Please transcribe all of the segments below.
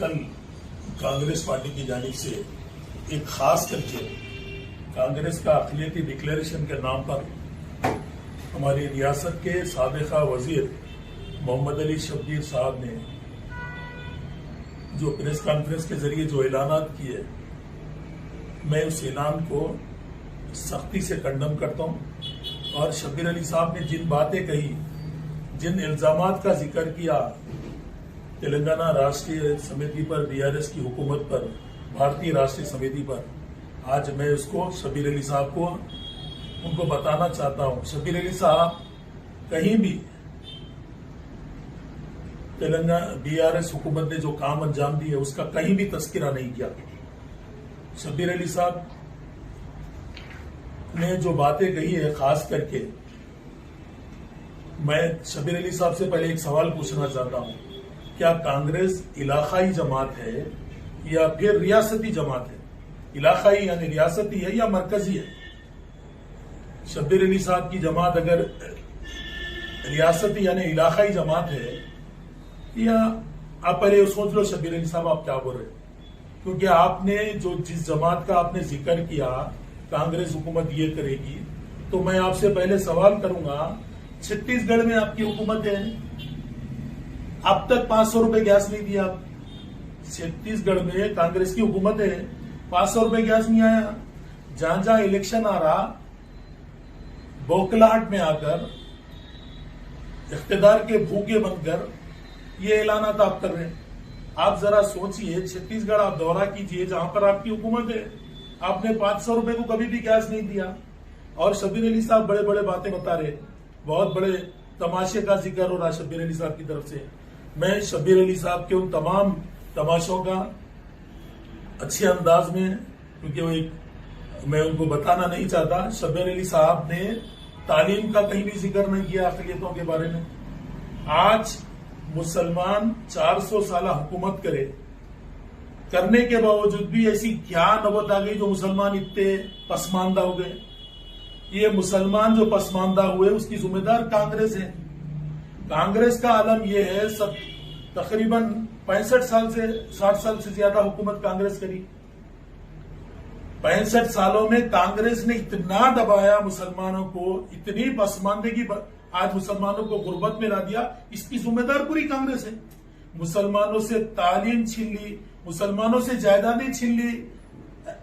कल कांग्रेस पार्टी की जानिब से एक खास करके कांग्रेस का अक़लियती डिक्लेरेशन के नाम पर हमारी रियासत के साबिक़ा वजीर मोहम्मद अली शब्बीर साहब ने जो प्रेस कॉन्फ्रेंस के जरिए जो ऐलानात किए, मैं उस ऐलान को सख्ती से कंडम करता हूं। और शब्बीर अली साहब ने जिन बातें कही, जिन इल्जामात का जिक्र किया तेलंगाना राष्ट्रीय समिति पर, बीआरएस की हुकूमत पर, भारतीय राष्ट्रीय समिति पर, आज मैं उसको शब्बीर अली साहब को उनको बताना चाहता हूं। शब्बीर अली साहब कहीं भी तेलंगाना बीआरएस हुकूमत ने जो काम अंजाम दिए उसका कहीं भी तस्करा नहीं किया। शब्बीर अली साहब ने जो बातें कही है, खास करके मैं शब्बीर अली साहब से पहले एक सवाल पूछना चाहता हूं, क्या कांग्रेस इलाकाई जमात है या फिर रियासती जमात है? इलाकाई यानी रियासती है या मरकजी है? शब्बीर अली साहब की जमात अगर रियासती यानी इलाकाई जमात है, या आप पहले सोच लो शब्बीर अली साहब आप क्या बोल रहे हैं, क्योंकि आपने जो जिस जमात का आपने जिक्र किया कांग्रेस हुकूमत ये करेगी, तो मैं आपसे पहले सवाल करूंगा, छत्तीसगढ़ में आपकी हुकूमत है, अब तक 500 रुपए गैस नहीं दिया। छत्तीसगढ़ में कांग्रेस की हुकूमत है, 500 रुपए गैस नहीं आया। जहां जहां इलेक्शन आ रहा, बौखलाहट में आकर, इख्तिदार के भूखे बनकर ये ऐलानात आप कर रहे हैं। आप जरा सोचिए, छत्तीसगढ़ आप दौरा कीजिए जहां पर आपकी हुकूमत है, आपने 500 रुपए को कभी भी गैस नहीं दिया। और शब्बीर अली साहब बड़े बड़े बातें बता रहे, बहुत बड़े तमाशे का जिक्र हो रहा शब्बीर अली साहब की तरफ से। मैं शब्बीर अली साहब के उन तमाम तमाशों का अच्छे अंदाज में, क्योंकि वो एक मैं उनको बताना नहीं चाहता, शब्बीर अली साहब ने तालीम का कहीं भी जिक्र नहीं किया अक़लियतों के बारे में। आज मुसलमान 400 साल हुकूमत करने के बावजूद भी ऐसी क्या नौबत आ गई जो मुसलमान इतने पसमानदा हो गए? ये मुसलमान जो पसमानदा हुए उसकी जिम्मेदार कांग्रेस है। कांग्रेस का आलम यह है, सब तकरीबन 65 साल से 60 साल से ज्यादा हुकूमत कांग्रेस करी। 65 सालों में कांग्रेस ने इतना दबाया मुसलमानों को, इतनी पसमानदगी आज मुसलमानों को गुर्बत में ला दिया, इसकी जिम्मेदार पूरी कांग्रेस है। मुसलमानों से तालीम छीन ली, मुसलमानों से जायदादें छीन ली,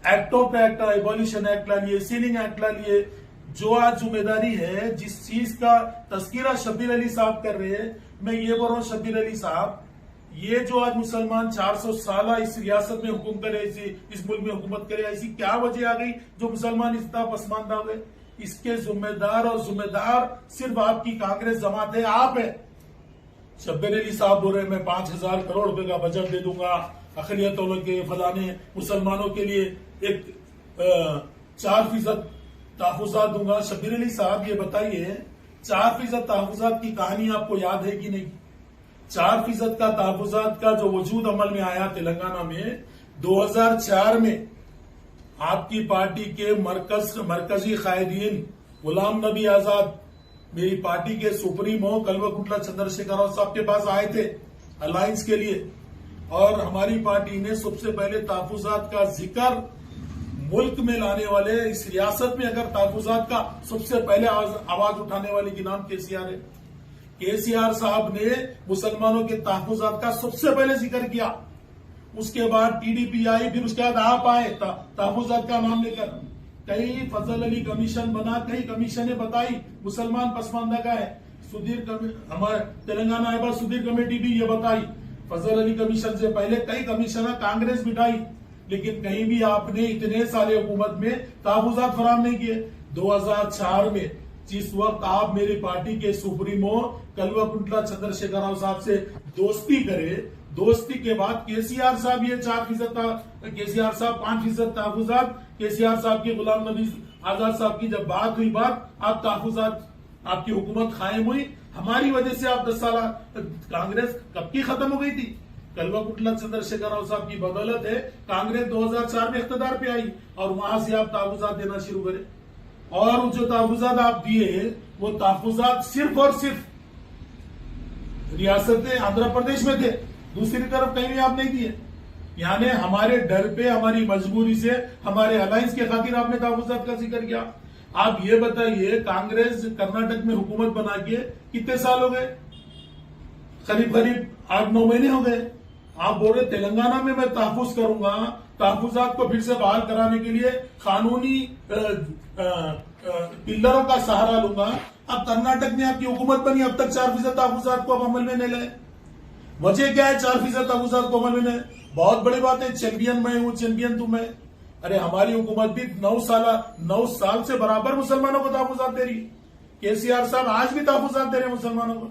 एक्टों पे एक्ट, एबॉलिशन एक्ट ला लिए, सीलिंग एक्ट ला लिए। जो आज जिम्मेदारी है, जिस चीज का तस्कीरा शब्बीर अली साहब कर रहे हैं, मैं ये बोल रहा हूं शब्बीर अली साहब, ये जो आज मुसलमान 400 साल इस रियासत में हुकूम करे, इस मुल्क में हुकूमत करे, ऐसी क्या वजह आ गई जो मुसलमान इतना पसमानदा हुए? इसके जिम्मेदार सिर्फ आपकी कांग्रेस जमात है, आप है। शब्बीर अली साहब बोल रहे मैं 5000 करोड़ रुपए का बजट दे दूंगा अक़लियतों के, फलाने मुसलमानों के लिए एक 4% तहफ़्फ़ुज़ात दूंगा। शब्बीर अली साहब ये बताइए, 4% तहफ़्फ़ुज़ात की कहानी आपको याद है कि नहीं? 4% का तहफ़्फ़ुज़ात का जो वजूद अमल में आया तेलंगाना में 2004 में, आपकी पार्टी के मरकजी कायदीन गुलाम नबी आजाद, मेरी पार्टी के सुप्रीमो कल्वकुंटला चंद्रशेखर राव साहब के पास आए थे अलायंस के लिए, और हमारी पार्टी ने सबसे पहले तहफ़्फ़ुज़ात का जिक्र मुल्क में लाने वाले, इस रियासत में अगर तहफ़्फ़ुज़ात का सबसे पहले आवाज उठाने वाले के नाम केसीआर है। केसीआर साहब ने मुसलमानों के तहफ़्फ़ुज़ात का सबसे पहले जिक्र किया। उसके बाद टीडीपी आई, फिर उसके बाद आप आए तहफ़्फ़ुज़ात का नाम लेकर। कई फजल अली कमीशन बना, कई कमीशनें बताई मुसलमान पसमानदा का है। हमारे तेलंगाना अहबाब सुधीर कमेटी भी ये बताई। फजल अली कमीशन से पहले कई कमीशनर कांग्रेस बिठाई, लेकिन कहीं भी आपने इतने साले हुकूमत में तहफ़्फ़ुज़ात फराहम नहीं किए। 2004 में जिस वक्त आप मेरी पार्टी के सुप्रीमो कल्वकुंटला चंद्रशेखर राव साहब से दोस्ती करे, दोस्ती के बाद केसीआर साहब ये 4% था, केसीआर साहब 5% तहफ़्फ़ुज़ात, केसीआर साहब के गुलाम नबी आजाद साहब की जब बात हुई, आप तहफ़्फ़ुज़ात, आपकी हुकूमत कायम हुई, हमारी वजह से आप 10 साल कांग्रेस कब की खत्म हो गई थी? कल्वकुंटला चंद्रशेखर राव साहब की बदौलत है कांग्रेस 2004 में इख्तिदार पे आई, और वहां से आप तहफ़्फ़ुज़ात देना शुरू करें। और जो तहफ़्फ़ुज़ात आप दिए, वो तहफ़्फ़ुज़ात सिर्फ और सिर्फ रियासत आंध्र प्रदेश में थे। दूसरी तरफ कहीं भी आप नहीं दिए। यानी हमारे डर पे, हमारी मजबूरी से, हमारे अलायंस के खातिर आपने तहफुज़ात का जिक्र किया। आप ये बताइए, कांग्रेस कर्नाटक में हुकूमत बना के कितने साल हो गए? करीब करीब 8-9 महीने हो गए। आप बोल रहे तेलंगाना में मैं तहफुज करूंगा, तहफुजात को फिर से बहाल कराने के लिए कानूनी पिल्लरों का सहारा लूंगा। अब कर्नाटक में आपकी हुकूमत बनी, अब तक 4% तहफुजात को आप अमल में नहीं लाए। वजह क्या है 4% तहफुजात को अमल में नहीं? बहुत बड़ी बात है, चैंपियन मैं हूं, चैंपियन तुम है। अरे हमारी हुकूमत भी 9 साल से बराबर मुसलमानों को तहफुजात दे रही। केसीआर साहब आज भी तहफुजात दे रहे मुसलमानों को।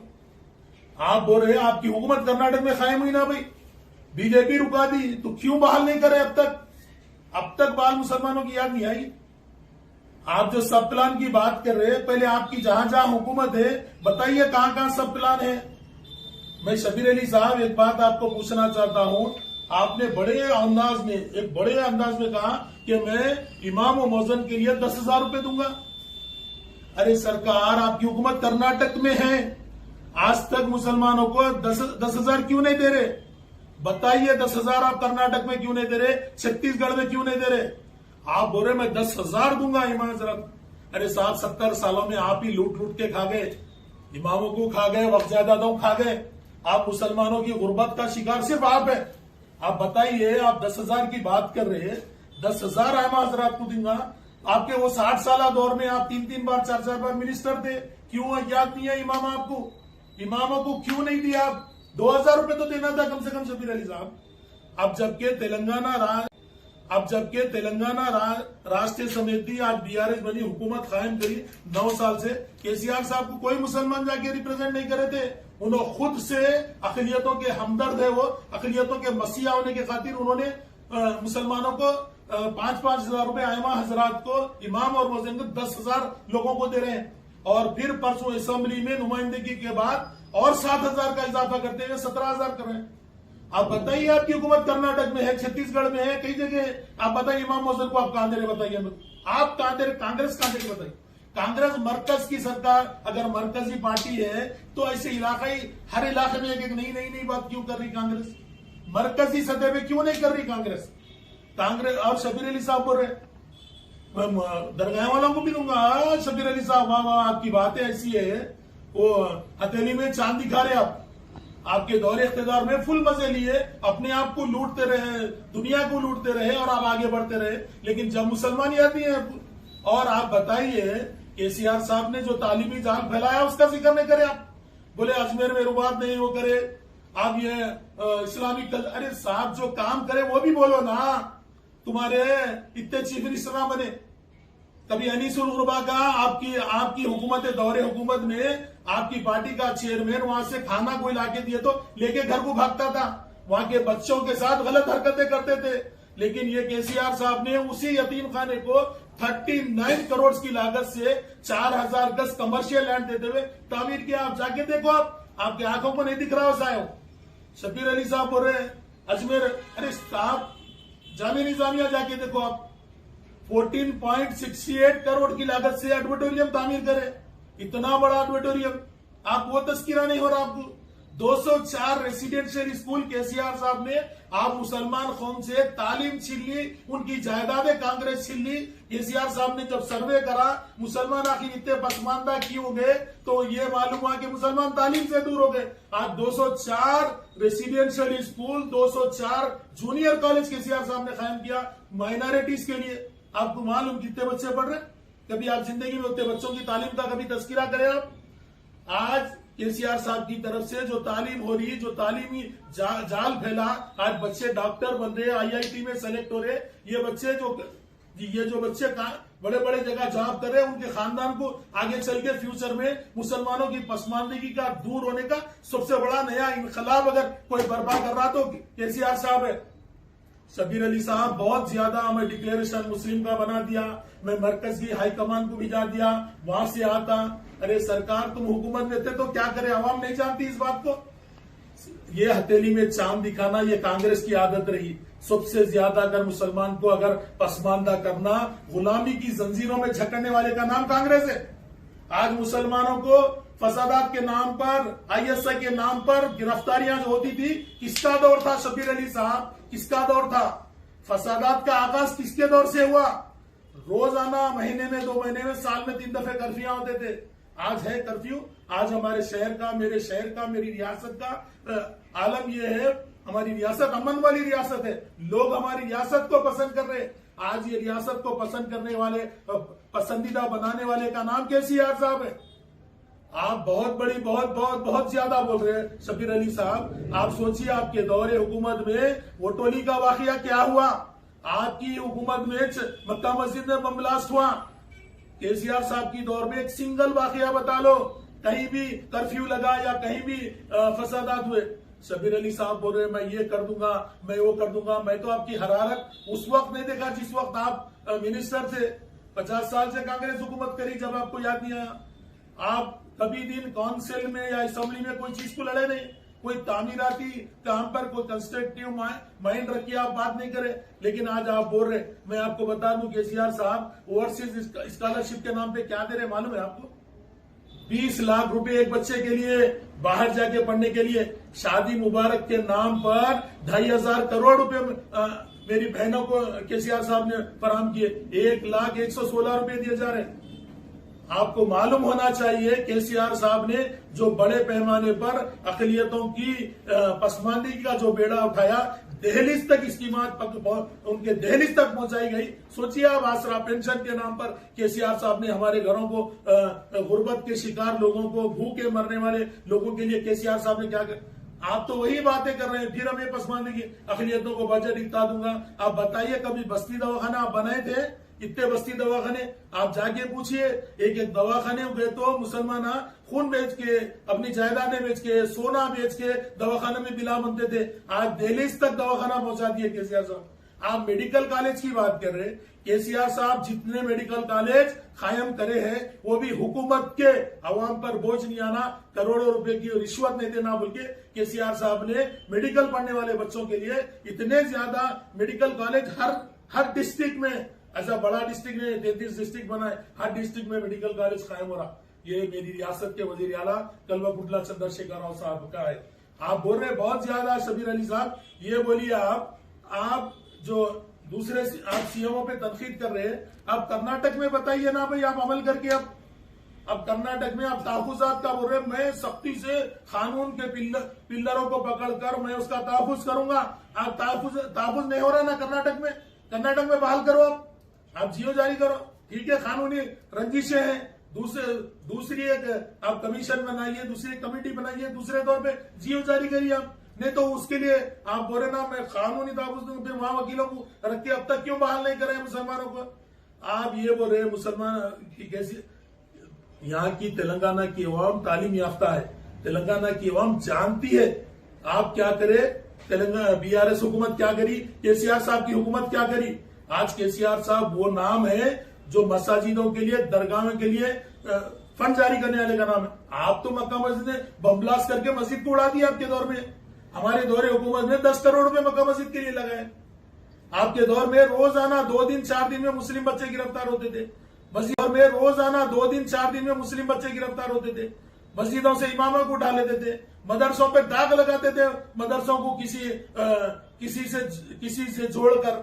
आप बोल रहे हैं आपकी हुकूमत कर्नाटक में कायम हुई ना भाई, बीजेपी रुका दी, तो क्यों बहाल नहीं करे अब तक बहाल मुसलमानों की याद नहीं आई? आप जो सब प्लान की बात कर रहे हैं, पहले आपकी जहां जहां हुकूमत है बताइए कहां कहां सब प्लान है। मैं शबीर अली साहब एक बात आपको पूछना चाहता हूं। आपने एक बड़े अंदाज में कहा कि मैं इमाम और मौजन के लिए 10,000 रुपए दूंगा। अरे सरकार, आपकी हुकूमत कर्नाटक में है, आज तक मुसलमानों को 10,000 क्यों नहीं दे रहे? बताइए 10,000 आप कर्नाटक में क्यों नहीं दे रहे? छत्तीसगढ़ में क्यों नहीं दे रहे? आप बोल रहे मैं 10,000 दूंगा इमाम हजरत। अरे साहब, 70 सालों में आप ही लूट के खा गए, इमामों को खा गए, वक्त जायदादों खा गए। आप मुसलमानों की गुर्बत का शिकार सिर्फ आप है। आप बताइए, आप 10,000 की बात कर रहे हैं, 10,000 इमाम हजरत को दूंगा। आपके वो 60 साल दौर में आप 3 बार 4 बार मिनिस्टर थे, क्यों याद नहीं है इमाम आपको? इमामों को क्यों नहीं दिया? आप 2,000 रुपए तो देना था कम से कम शबीर अली साहब। अब जबकि तेलंगाना राष्ट्रीय समिति आज बीआरएस बनी, हुकूमत कायम करी 9 साल से, केसीआर साहब को कोई मुसलमान जाके रिप्रेजेंट नहीं करे थे। उन्होंने खुद से अकलियतों के हमदर्द है, वो अकलियतों के मसीहा होने के खातिर उन्होंने मुसलमानों को 5-5 हजार रुपए आयमा हजरात को, इमाम और मौज़िन को 10,000 लोगों को दे रहे हैं। और फिर परसों असेंबली में नुमाइंदगी के बाद और 7,000 का इजाफा करते हुए 17,000 कर रहे हैं। आप बताइए, आपकी हुकूमत कर्नाटक में है, छत्तीसगढ़ में है, कई जगह। आप बताइए इमाम मौज़िन को आप कहां दे रहे? बताइए आप कहां दे रहे? कांग्रेस कहां दे रही? बताइए। कांग्रेस मरकज की सरकार, अगर मरकजी पार्टी है तो ऐसे इलाकाई हर इलाके में एक नई बात क्यों कर रही कांग्रेस? मरकजी सतह पे क्यों नहीं कर रही कांग्रेस? और शबीर अली साहब बोल रहे दरगाह वालों को भी दूंगा। शबीर अली साहब, वाह आपकी बातें ऐसी है, वो हथेली में चांद दिखा रहे आप। आपके दौरे इख्तिदार में फुल मजे लिए, अपने आप को लूटते रहे, दुनिया को लूटते रहे और आप आगे बढ़ते रहे। लेकिन जब मुसलमान आती है, और आप बताइए केसीआर साहब ने जो तालीमी जाल फैलाया उसका जिक्र नहीं करे आप। बोले अजमेर में रुबात नहीं वो करे, आप ये इस्लामिक, अरे साहब जो काम करे वो भी बोलो ना। तुम्हारे इतने चीफ मिनिस्टर ना बने, कभी अनीसुल गुरबा का आपकी हुकूमत दौरे हुकूमत में आपकी पार्टी का चेयरमैन वहां से खाना कोई लाके दिए तो लेके घर को भागता था, वहां के बच्चों के साथ गलत हरकतें करते थे। लेकिन ये केसीआर साहब ने उसी यतीम खाने को 39 करोड़ की लागत से 4,000 गज कमर्शियल लैंड देते हुए तामीर किया। आप जाके देखो, आपकी आंखों को नहीं दिख रहा हो साहब। शबीर अली साहब बोल रहे अजमेर, अरे साहब जामिया निजामिया जाके देखो आप, 14.68 करोड़ की लागत से ऑडिटोरियम तामीर करे। इतना बड़ा ऑडिटोरियम, आप वो तस्कीरा नहीं हो रहा आपको। 204 रेसिडेंशियल स्कूल केसीआर साहब ने आप मुसलमान कौम से तालीम छीन ली, उनकी जायदादें कांग्रेस छीन ली। केसीआर साहब ने जब सर्वे करा मुसलमान आखिर इतने पसमानदा क्यों गए, तो ये मालूम हुआ कि मुसलमान तालीम से दूर हो गए। आज 204 residential school, 204 junior college KCR साहब ने कायम किया माइनॉरिटीज के लिए। आपको मालूम कितने बच्चे पढ़ रहे? कभी आप जिंदगी में उतने बच्चों की तालीम का कभी तस्करा करें आप? आज केसीआर साहब की तरफ से जो तालीम हो रही, जो तालीमी जाल फैला, आज बच्चे डॉक्टर बन रहे, IIT में सेलेक्ट हो रहे। ये जो बच्चे बड़े बड़े जगह जॉब कर रहे हैं, उनके खानदान को आगे चल के फ्यूचर में मुसलमानों की पसमानदगी का दूर होने का सबसे बड़ा नया इनकलाब अगर कोई बर्पा कर रहा तो केसीआर साहब है। शबीर अली साहब बहुत ज्यादा, मैं डिक्लेरेशन मुस्लिम का बना दिया, मैं मरकज की हाईकमान को भिजा दिया, वहां से आता। अरे सरकार, तुम हुकूमत में थे तो क्या करे, आवाम नहीं जानती इस बात को। ये हथेली में चांद दिखाना ये कांग्रेस की आदत रही। सबसे ज्यादा अगर मुसलमान को अगर पसमानदा करना, गुलामी की जंजीरों में झकड़ने वाले का नाम कांग्रेस है। आज मुसलमानों को फसादात के नाम पर, ISI के नाम पर गिरफ्तारियां जो होती थी, किसका दौर था शब्बीर अली साहब? किसका दौर था? फसादात का आगाज किसके दौर से हुआ? रोजाना, महीने में, 2 महीने में, साल में 3 दफे कर्फ्यू होते थे। आज है कर्फ्यू? आज हमारे शहर का, मेरे शहर का, मेरी रियासत का आलम यह है, हमारी रियासत अमन वाली रियासत है। लोग हमारी रियासत को पसंद कर रहे हैं। आज ये रियासत को पसंद करने वाले, पसंदीदा बनाने वाले का नाम केसीआर साहब है। आप बहुत बड़ी, बहुत ज्यादा बोल रहे हैं शब्बीर अली साहब। आप सोचिए, आपके दौरे हुकूमत में वो टोली का वाकया क्या हुआ? आपकी हुकूमत में मक्का मस्जिद में बम ब्लास्ट हुआ। केसीआर साहब की दौर में एक सिंगल वाकया बता लो, कहीं भी कर्फ्यू लगा या कहीं भी फसादात हुए। शब्बीर अली साहब बोल रहे हैं मैं ये कर दूंगा, मैं वो कर दूंगा। मैं तो आपकी हरारत उस वक्त नहीं देखा जिस वक्त आप मिनिस्टर थे। 50 साल से कांग्रेस हुकूमत करी, जब आपको याद नहीं आया। आप कभी दिन काउंसिल में या असेंबली में कोई चीज को लड़े नहीं, कोई तामीराती काम पर कोई कंस्ट्रक्टिव माइंड रखिए, आप बात नहीं करें। लेकिन आज आप बोल रहे, मैं आपको बता दूं केसीआर साहब ओवरसीज स्कॉलरशिप के नाम पे क्या दे रहे मालूम है आपको? 20 लाख रुपए एक बच्चे के लिए, बाहर जाके पढ़ने के लिए। शादी मुबारक के नाम पर 2,500 करोड़ रुपए मेरी बहनों को केसीआर साहब ने फराहम किए। 1,116 रुपए दिए जा रहे हैं। आपको मालूम होना चाहिए केसीआर साहब ने जो बड़े पैमाने पर अकलियतों की पसमानदगी का जो बेड़ा उठाया, दहलीज तक स्कीमात उनके दहलीज तक पहुंचाई गई। सोचिए आप, आसरा पेंशन के नाम पर केसीआर साहब ने हमारे घरों को, गुर्बत के शिकार लोगों को, भूखे मरने वाले लोगों के लिए केसीआर साहब ने क्या किया? आप तो वही बातें कर रहे हैं। फिर हमें पसमानदगी, अकलियतों को बजट इतना दूंगा। आप बताइए, कभी बस्ती दवाखाना आप बनाए थे? इतने बस्ती दवाखाने आप जाके पूछिए, एक एक दवाखाने गए तो मुसलमान खून बेच के, अपनी जायदादें बेच के, सोना बेच के दवाखाने में बिला बनते थे। आज दहलीज तक दवाखाना पहुंचा दिए केसीआर साहब। आप मेडिकल कॉलेज की बात कर रहे हैं। केसीआर साहब जितने मेडिकल कॉलेज कायम करे हैं, वो भी हुकूमत के अवाम पर बोझ नहीं आना, करोड़ों रुपए की रिश्वत नहीं देना बोल के केसीआर साहब ने मेडिकल पढ़ने वाले बच्चों के लिए इतने ज्यादा मेडिकल कॉलेज हर डिस्ट्रिक्ट में, ऐसा बड़ा डिस्ट्रिक्ट में 33 डिस्ट्रिक्ट बनाए, हर डिस्ट्रिक्ट में मेडिकल कॉलेज कायम हो रहा। ये मेरी रियासत के वजीर आला कल्वाकुंटला चंद्रशेखर राव साहब का है। आप बोल रहे बहुत ज्यादा शब्बीर अली साहब। ये बोलिए आप जो दूसरे आप सीएमओ पे तनकीद कर रहे हैं, आप कर्नाटक में बताइए ना भाई, आप अमल करके अब कर्नाटक में आप तहफुजात का बोल रहे हैं। मैं सख्ती से कानून के पिल्लरों को पकड़कर मैं उसका तहफुज करूंगा। आप तहफुज नहीं हो रहा ना कर्नाटक में बहाल करो, आप जियो जारी करो। ठीक है, कानूनी रंजिशें हैं। दूसरी एक आप कमीशन बनाइए, दूसरी कमेटी बनाइए, दूसरे तौर पे जियो जारी करिए आप। नहीं तो उसके लिए आप बोले ना मैं कानूनी तहफुज दूंगा, फिर वहां वकीलों को रख के अब तक क्यों बहाल नहीं कर रहे मुसलमानों को? आप ये बोल रहे मुसलमान की कैसी? यहाँ की तेलंगाना की अवाम तालीम याफ्ता है, तेलंगाना की अवाम जानती है आप क्या करे। तेलंगाना BRS हुकूमत क्या करी, केसीआर साहब की हुकूमत क्या करी? आज केसीआर साहब वो नाम है जो मसाजिदों के लिए, दरगाहों के लिए फंड जारी करने वाले का नाम है। आप तो मक्का मस्जिद ने बम ब्लास्ट करके मस्जिद को उड़ा दिया आपके दौर में। हमारे दौरे हुकूमत में 10 करोड़ रुपए मक्का मस्जिद के लिए लगाए। आपके दौर में रोजाना 2 दिन 4 दिन में मुस्लिम बच्चे गिरफ्तार होते थे। मस्जिद में रोजाना 2 दिन 4 दिन में मुस्लिम बच्चे गिरफ्तार होते थे। मस्जिदों से इमामों को उठा लेते थे, मदरसों पे दाग लगाते थे, मदरसों को किसी से जोड़कर।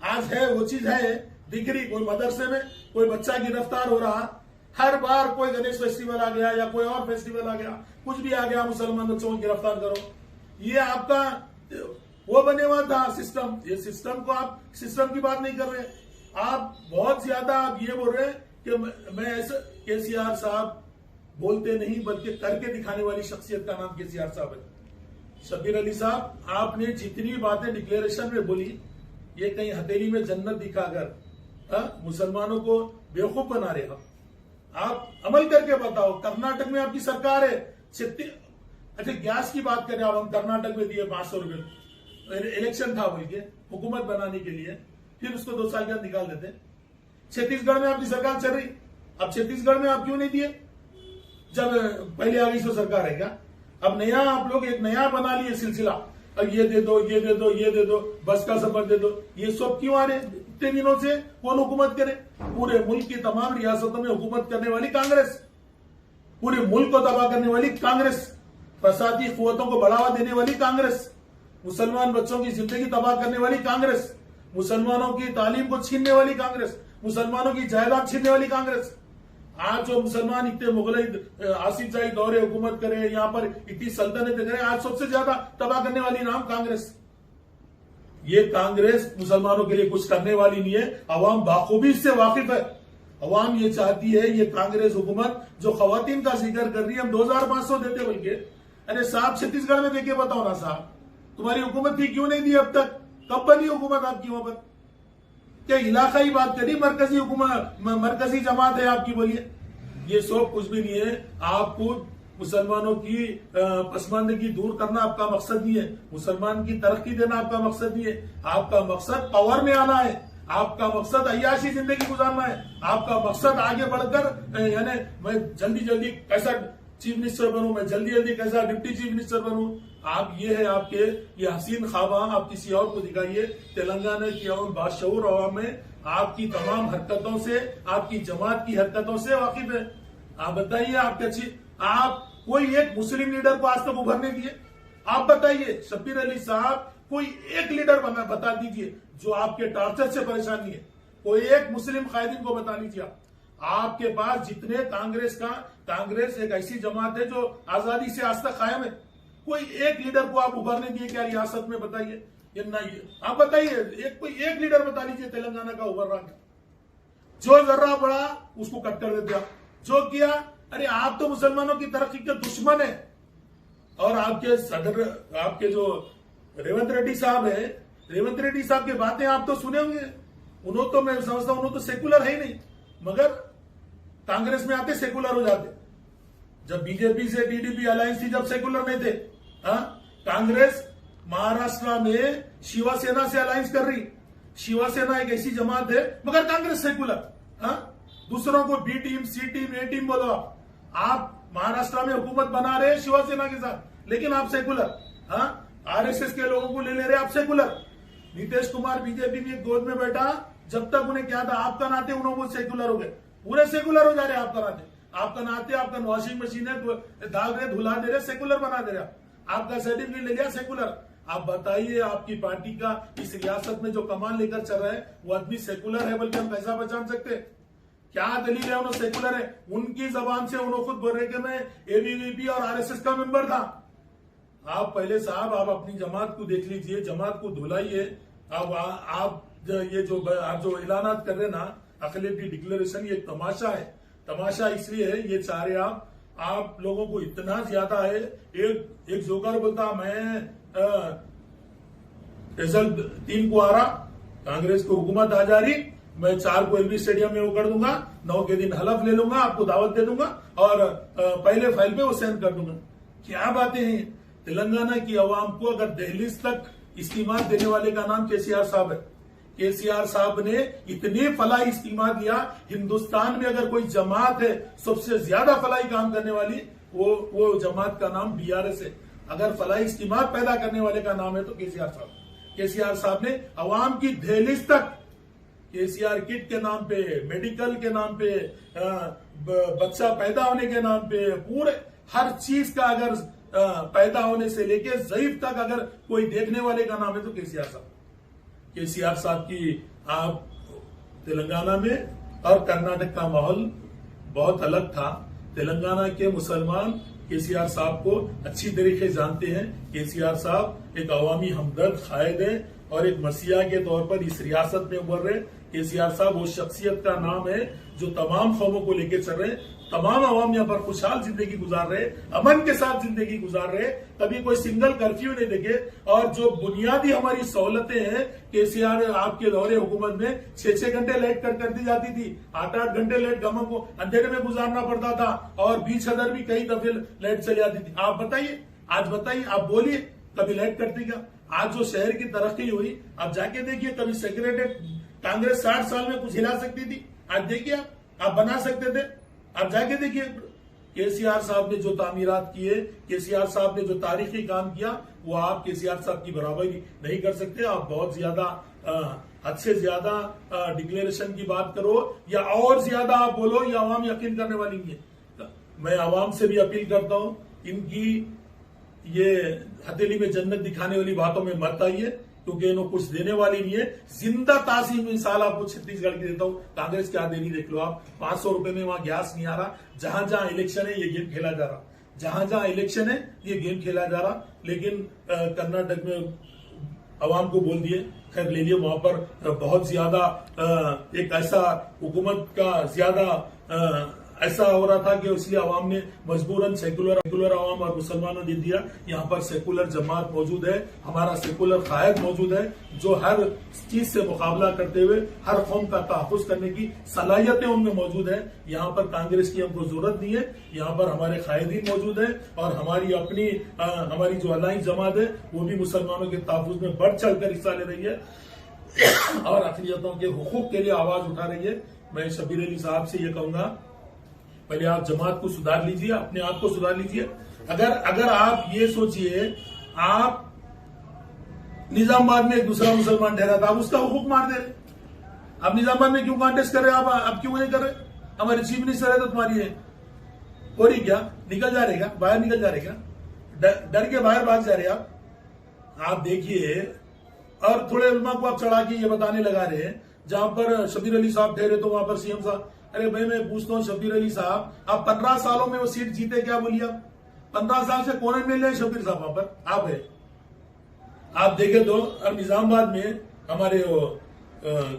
आज है वो चीज है, दिख रही। कोई मदरसे में कोई बच्चा गिरफ्तार हो रहा, हर बार कोई गणेश फेस्टिवल आ गया या कोई और फेस्टिवल आ गया, कुछ भी आ गया, मुसलमान बच्चों को गिरफ्तार करो। ये आपका वो बने हुआ था सिस्टम। ये सिस्टम को आप सिस्टम की बात नहीं कर रहे, आप बहुत ज्यादा आप ये बोल रहे हैं कि मैं ऐसा। केसीआर साहब बोलते नहीं बल्कि करके दिखाने वाली शख्सियत का नाम केसीआर साहब है। शब्बीर अली साहब, आपने जितनी बातें डिक्लेरेशन में बोली, ये कहीं हथेली में जन्नत दिखाकर मुसलमानों को बेवकूफ बना रहे हो। आप अमल करके बताओ। कर्नाटक में आपकी सरकार है, अच्छा गैस की बात करें, अब हम कर्नाटक में दिए 500 रुपए, इलेक्शन था बोल के हुकूमत बनाने के लिए, फिर उसको 2 साल के बाद निकाल देते। छत्तीसगढ़ में आपकी सरकार चल रही, अब छत्तीसगढ़ में आप क्यों नहीं दिए जब पहले आ गई सो सरकार है क्या? अब नया आप लोग एक नया बना लिए सिलसिला, अब ये दे दो, ये दे दो, ये दे दो, बस का सफर दे दो। ये सब क्यों आ रहे इतने दिनों से? कौन हुकूमत करे? पूरे मुल्क की तमाम रियासतों में हुकूमत करने वाली कांग्रेस, पूरे मुल्क को तबाह करने वाली कांग्रेस, फसादी कुव्वतों को बढ़ावा देने वाली कांग्रेस, मुसलमान बच्चों की जिंदगी तबाह करने वाली कांग्रेस, मुसलमानों की तालीम को छीनने वाली कांग्रेस, मुसलमानों की जायदाद छीनने वाली कांग्रेस। आज जो मुसलमान इतने मुगल आसिफ जाही दौरे हुकूमत करे, यहां पर इतनी सल्तनत करे, आज सबसे ज्यादा तबाह करने वाली नाम कांग्रेस। ये कांग्रेस मुसलमानों के लिए कुछ करने वाली नहीं है। अवाम बाखूबी इससे वाकिफ है। अवाम ये चाहती है, ये कांग्रेस हुकूमत जो खवातीन का जिक्र कर रही है, हम 2500 देते बोल के, अरे साहब छत्तीसगढ़ में देखे बताओ ना साहब, तुम्हारी हुकूमत थी क्यों नहीं दी अब तक? कब बनी हुकूमत आपकी वहां पर? क्या इलाकाई बात करी, मरकजी हुकूमत, मरकजी जमात है आपकी? बोलिए, ये सब कुछ भी नहीं है। आपको मुसलमानों की पसमानदगी दूर करना आपका मकसद नहीं है, मुसलमान की तरक्की देना आपका मकसद नहीं है। आपका मकसद पावर में आना है, आपका मकसद अय्याशी जिंदगी गुजारना है, आपका मकसद आगे बढ़कर यानी मैं जल्दी जल्दी कैसा चीफ मिनिस्टर बनूं, मैं जल्दी जल्दी कैसा डिप्टी चीफ मिनिस्टर बनूं। आप ये है आपके ये हसीन ख्वाबा, आप किसी और को दिखाइए। तेलंगाना की अवाम बाशऊर अवाम में आपकी तमाम हरकतों से, आपकी जमात की हरकतों से वाकिफ है। आप बताइए, आप कोई एक मुस्लिम लीडर को आज तक उभरने दिए? आप बताइए शब्बीर अली साहब, कोई एक लीडर बता दीजिए जो आपके टॉर्चर से परेशान नहीं है। कोई एक मुस्लिम कायदीन को बता लीजिए। आपके पास जितने कांग्रेस एक ऐसी जमात है जो आजादी से आज तक कायम है। कोई एक लीडर को आप उभरने दिए क्या रियासत में? बताइए, ये नहीं। आप बताइए, कोई एक लीडर बता लीजिए तेलंगाना का उभर रहा है। जो जर्रा बढ़ा उसको कट कर देते आप, जो किया। अरे आप तो मुसलमानों की तरक्की के दुश्मन है। और आपके सदर, आपके जो रेवंत रेड्डी साहब है, रेवंत रेड्डी साहब की बातें आप तो सुने होंगे। उन्होंने तो मैं समझता हूं उन्होंने तो सेकुलर है ही नहीं, मगर कांग्रेस में आते सेकुलर हो जाते। जब बीजेपी से टीडीपी अलायंस थी, जब सेकुलर नहीं थे। कांग्रेस महाराष्ट्र में शिवसेना से अलायंस कर रही। शिवसेना एक ऐसी जमात है, मगर कांग्रेस सेकुलर। दूसरों को बी टीम, सी टीम, ए टीम बोलो। आप महाराष्ट्र में हुकूमत बना रहे शिवसेना के साथ, लेकिन आप सेकुलर। आरएसएस के लोगों को ले रहे आप सेकुलर। नीतीश कुमार बीजेपी की गोद में बैठा, जब तक उन्हें क्या था, आपका नाते उन्होंने सेकुलर हो गए, पूरे सेकुलर हो जा रहे आपका नाते। आपका नाते, आपका वॉशिंग मशीन है, डाल रहे, धुला दे रहे, सेकुलर बना दे रहे। आपका सर्टिफिकेट ले लिया, सेकुलर। आप बताइए, आपकी पार्टी का इस रियासत में जो कमान लेकर चल रहा है, वो आदमी सेकुलर है, बल्कि हम कैसा पहचान सकते? क्या दलील है उन्होंने सेकुलर है? उनकी जबान से उन्होंने खुद बोल रहे कि मैं एबीवीपी और आरएसएस का मेंबर था। आप पहले साहब, आप अपनी जमात को देख लीजिए, जमात को धुलाइए। आप ये जो ऐलानात कर रहे ना, अक़लियती डिक्लेरेशन, ये तमाशा है। तमाशा इसलिए है, ये चाह रहे आप लोगों को इतना ज्यादा है। एक जोकर बोलता मैं रिजल्ट 3 को आ रहा, कांग्रेस को हुकूमत आ जा रही, मैं 4 को एलबी स्टेडियम में वो कर दूंगा, 9 के दिन हलफ ले लूंगा, आपको दावत दे दूंगा और पहले फाइल पे वो सेंड कर दूंगा। क्या बातें हैं? तेलंगाना की आवाम को अगर दहलीज तक इस्तीमा देने वाले का नाम केसीआर साहब है। केसीआर साहब ने इतने फलाई इस्तीमा दिया। हिंदुस्तान में अगर कोई जमात है सबसे ज्यादा फलाई काम करने वाली, वो जमात का नाम बीआरएस है। अगर फलाई इस्तीमा पैदा करने वाले का नाम है तो केसीआर साहब। केसीआर साहब ने अवाम की दहलीज तक, केसीआर किट के नाम पे, मेडिकल के नाम पे, बच्चा पैदा होने के नाम पे, पूरे हर चीज का अगर पैदा होने से लेके ज़ईफ तक अगर कोई देखने वाले का नाम है तो केसीआर साहब। केसीआर साहब की आप तेलंगाना में और कर्नाटक का माहौल बहुत अलग था। तेलंगाना के मुसलमान केसीआर साहब को अच्छी तरीके जानते हैं। केसीआर साहब एक अवामी हमदर्द कायद है और एक मसीहा के तौर पर इस रियासत में उभर रहे। केसीआर साहब वो शख्सियत का नाम है जो तमाम कौमों को लेकर चल रहे। तमाम अवाम यहाँ पर खुशहाल जिंदगी गुजार रहे, अमन के साथ जिंदगी गुजार रहे, कभी कोई सिंगल कर्फ्यू नहीं देखे। और जो बुनियादी हमारी सहूलतें हैं, केसीआर आपके दौरे हुकूमत में 6-6 घंटे लाइट कट कर दी जाती थी, 8-8 घंटे लाइट गांवों को अंधेरे में गुजारना पड़ता था और 20,000 भी कई दफे लाइट चली जाती थी। आप बताइए, आज बताइए, आप बोलिए, कभी लाइट कटती क्या? आज जो शहर की तरक्की हुई, आप जाके देखिए, कभी सेक्रेटेरिएट कांग्रेस 60 साल में कुछ हिला सकती थी, आज देखिए आप बना सकते थे, आप जाके देखिए। केसीआर साहब ने जो तामीरात किए, केसीआर साहब ने जो तारीखी काम किया, वो आप केसीआर साहब की बराबरी नहीं कर सकते। आप बहुत ज्यादा हद से ज्यादा डिक्लेरेशन की बात करो या और ज्यादा आप बोलो, या आवाम यकीन करने वाली नहीं है। मैं आवाम से भी अपील करता हूं, इनकी ये हथेली में जन्नत दिखाने वाली बातों में मत आइए, क्योंकि इन्हों कुछ देने वाली नहीं है। जिंदा तासीम मिसाल आपको छत्तीसगढ़ की देता हूं, कांग्रेस क्या देनी देख लो आप। 500 रुपए में वहां गैस नहीं आ रहा। जहां जहां इलेक्शन है ये गेम खेला जा रहा, जहां जहां इलेक्शन है ये गेम खेला जा रहा। लेकिन कर्नाटक में अवाम को बोल दिए, खैर ले लिए, वहां पर बहुत ज्यादा एक ऐसा हुकूमत का ज्यादा ऐसा हो रहा था कि इसलिए अवाम ने मजबूरन सेकुलर अवाम और मुसलमानों दे दिया। यहाँ पर सेकुलर जमात मौजूद है, हमारा सेकुलर कायद मौजूद है, जो हर चीज से मुकाबला करते हुए हर कौम का तहफ़्फ़ुज़ करने की सलाहियतें उनमें मौजूद है। यहाँ पर कांग्रेस की हमको जरूरत नहीं है। यहाँ पर हमारे कायदीन मौजूद है और हमारी अपनी हमारी जो अलाई जमात है वो भी मुसलमानों के तहफ़्फ़ुज़ में बढ़ चढ़ कर हिस्सा ले रही है और अक़लियतों के हुकूक के लिए आवाज उठा रही है। मैं शब्बीर अली साहब से ये कहूंगा, पहले आप जमात को सुधार लीजिए, अपने आप को सुधार लीजिए। अगर आप ये सोचिए, आप निजामाबाद में एक दूसरा मुसलमान ठहरा था, आप उसका हुकूक मार दे रहे। आप निजामाबाद में क्यों कॉन्टेस्ट कर रहे हैं? आप क्यों नहीं कर रहे? हमारे चीफ मिनिस्टर है तो तुम्हारी है हो रही क्या? निकल जा रहे क्या? बाहर निकल जा रहे क्या? डर के बाहर भाग जा रहे आप देखिए। और थोड़े उलमा को आप चढ़ा के ये बताने लगा रहे हैं, जहां पर शब्बीर अली साहब ठहरे तो वहां पर सीएम साहब। अरे भाई मैं पूछता हूं शब्बीर अली साहब, आप 15 सालों में वो सीट जीते क्या? बोलिए आप 15 साल से कौन मिल रहे शब्बीर साहब? वहां पर आप है, आप देखे तो अब निजामाबाद में हमारे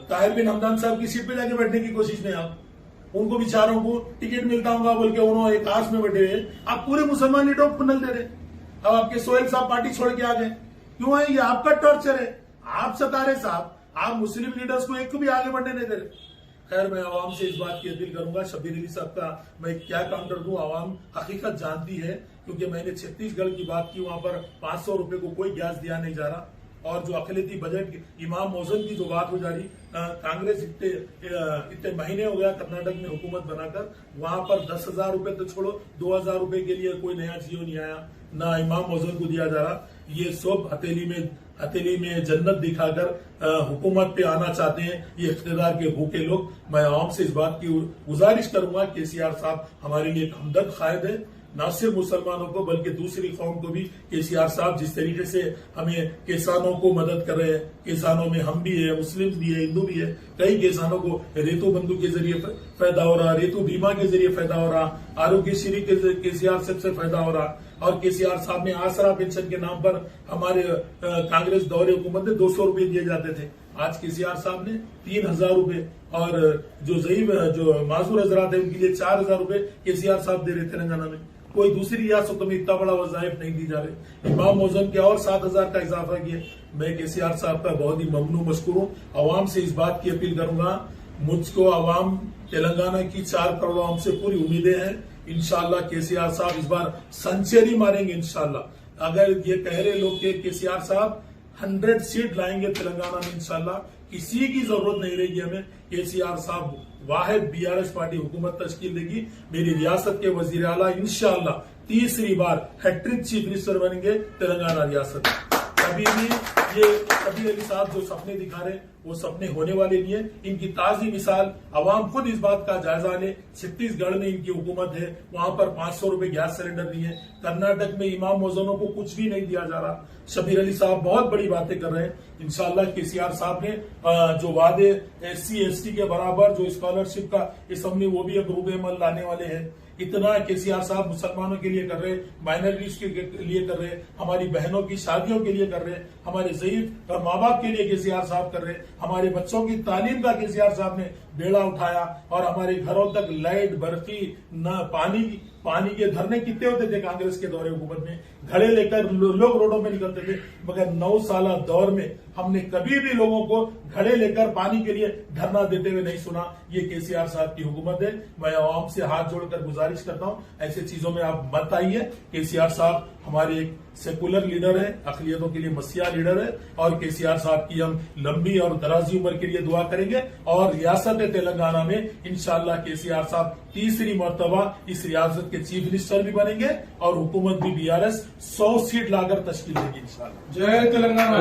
ताहिर बिन हमदान साहब की सीट पे जाके बैठने की कोशिश में आप उनको बेचारों को टिकट मिलता होगा बोल के उन्होंने एक आस में बैठे हुए, आप पूरे मुसलमान लीडरों को फुनल दे रहे। अब आपके सोहेल साहब पार्टी छोड़ के आ गए, क्यों है? ये आपका टॉर्चर है, आप सता रहे साहब। आप मुस्लिम लीडर्स को एक को भी आगे बढ़ने नहीं दे रहे। खैर मैं आवाम से इस बात की अपील करूंगा, शब्बीर अली साहब का मैं क्या काउंटर दूं, आवाम हकीकत जानती है, क्योंकि मैंने छत्तीसगढ़ की बात की, वहां पर 500 रुपए को कोई गैस दिया नहीं जा रहा। और जो अखिलती बजट इमाम मौजन की जो बात हो जा रही, कांग्रेस इतने महीने हो गया कर्नाटक में हुकूमत बनाकर, वहां पर 10,000 रुपए तो छोड़ो, 2,000 रुपए के लिए कोई नया जियो नहीं आया, ना इमाम मौजन को दिया जा रहा। ये सब हथेली में जन्नत दिखाकर हुकूमत पे आना चाहते हैं ये इख्तिदार के भूखे लोग। मैं आवाम से इस बात की गुजारिश करूंगा, केसीआर साहब हमारे लिए एक हमदर्द कायद है, न सिर्फ मुसलमानों को बल्कि दूसरी कौम को भी। केसीआर साहब जिस तरीके से हमें किसानों को मदद कर रहे हैं, किसानों में हम भी है, मुस्लिम भी है, हिंदू भी है, कई किसानों को रेतु बंधु के जरिए फायदा हो रहा, रेतु बीमा के जरिए फायदा हो रहा, आरोग्यश्री के केसीआर से फायदा हो रहा। और केसीआर साहब ने आसरा पेंशन के नाम पर हमारे कांग्रेस दौरे हुकूमत में 200 रुपए दिए जाते थे, आज केसीआर साहब ने 3,000 रुपए, और जो माजूर हजरात है उनके लिए 4,000 रुपए केसीआर साहब दे रहे तेलंगाना में। कोई दूसरी रियासतों में इतना बड़ा वज़ाइफ नहीं दी जा रहे। इमाम मौजन के और 7,000 का इजाफा किया। मैं केसीआर साहब का बहुत ही ममनू मशकूर हूं। अवाम से इस बात की अपील करूंगा, मुझको अवाम तेलंगाना की 4 करोड़ अवाम से पूरी उम्मीदें हैं। इंशाल्लाह केसीआर साहब इस बार सेंचुरी मारेंगे इंशाल्लाह। अगर ये कह रहे लोग कि केसीआर साहब 100 सीट लाएंगे तेलंगाना में, इंशाल्लाह किसी की जरूरत नहीं रहेगी हमें। केसीआर साहब वाहिद बीआरएस पार्टी हुकूमत तश्कील देगी। मेरी रियासत के वजीर आला इंशाल्लाह तीसरी बार हैट्रिक चीफ मिनिस्टर बनेंगे तेलंगाना रियासत। कभी भी ये शब्बीर अली साहब जो सपने दिखा रहे वो सपने होने वाले नहीं है। इनकी ताजी मिसाल अवाम खुद इस बात का जायजा ले। छत्तीसगढ़ में इनकी हुकूमत है, वहां पर 500 रुपए गैस सिलेंडर नहीं है। कर्नाटक में इमाम मौजनों को कुछ भी नहीं दिया जा रहा। शब्बीर अली साहब बहुत बड़ी बातें कर रहे हैं। इंशाल्लाह केसीआर साहब ने जो वादे SC ST के बराबर जो स्कॉलरशिप का असम्बली वो भी अब रूबे अमल लाने वाले हैं। इतना केसीआर साहब मुसलमानों के लिए कर रहे, माइनॉरिटीज के लिए कर रहे, हमारी बहनों की शादियों के लिए कर रहे, हमारे ज़ईफ और माँ बाप के लिए केसीआर साहब कर रहे, हमारे बच्चों की तालीम का केसीआर साहब ने बेड़ा उठाया। और हमारे घरों तक लाइट, बर्फी, न पानी के धरने कितने होते थे कांग्रेस के दौरे हुकूमत में, घड़े लेकर लोग रोडों में निकलते थे। मगर 9 साल दौर में हमने कभी भी लोगों को घड़े लेकर पानी के लिए धरना देते हुए नहीं सुना। ये केसीआर साहब की हुकूमत है। मैं आवाम से हाथ जोड़कर गुजारिश करता हूं, ऐसे चीजों में आप मत आइए। केसीआर साहब हमारे एक सेकुलर लीडर है, अक़लियतों के लिए मसीहा लीडर है। और केसीआर साहब की हम लंबी और दराजी उम्र के लिए दुआ करेंगे। और रियासत तेलंगाना में इंशाल्लाह केसीआर साहब तीसरी मर्तबा इस रियासत के चीफ मिनिस्टर भी बनेंगे और हुकूमत भी BRS 100 सीट लाकर तश्कील देगी इंशाल्लाह। जय तेलंगाना।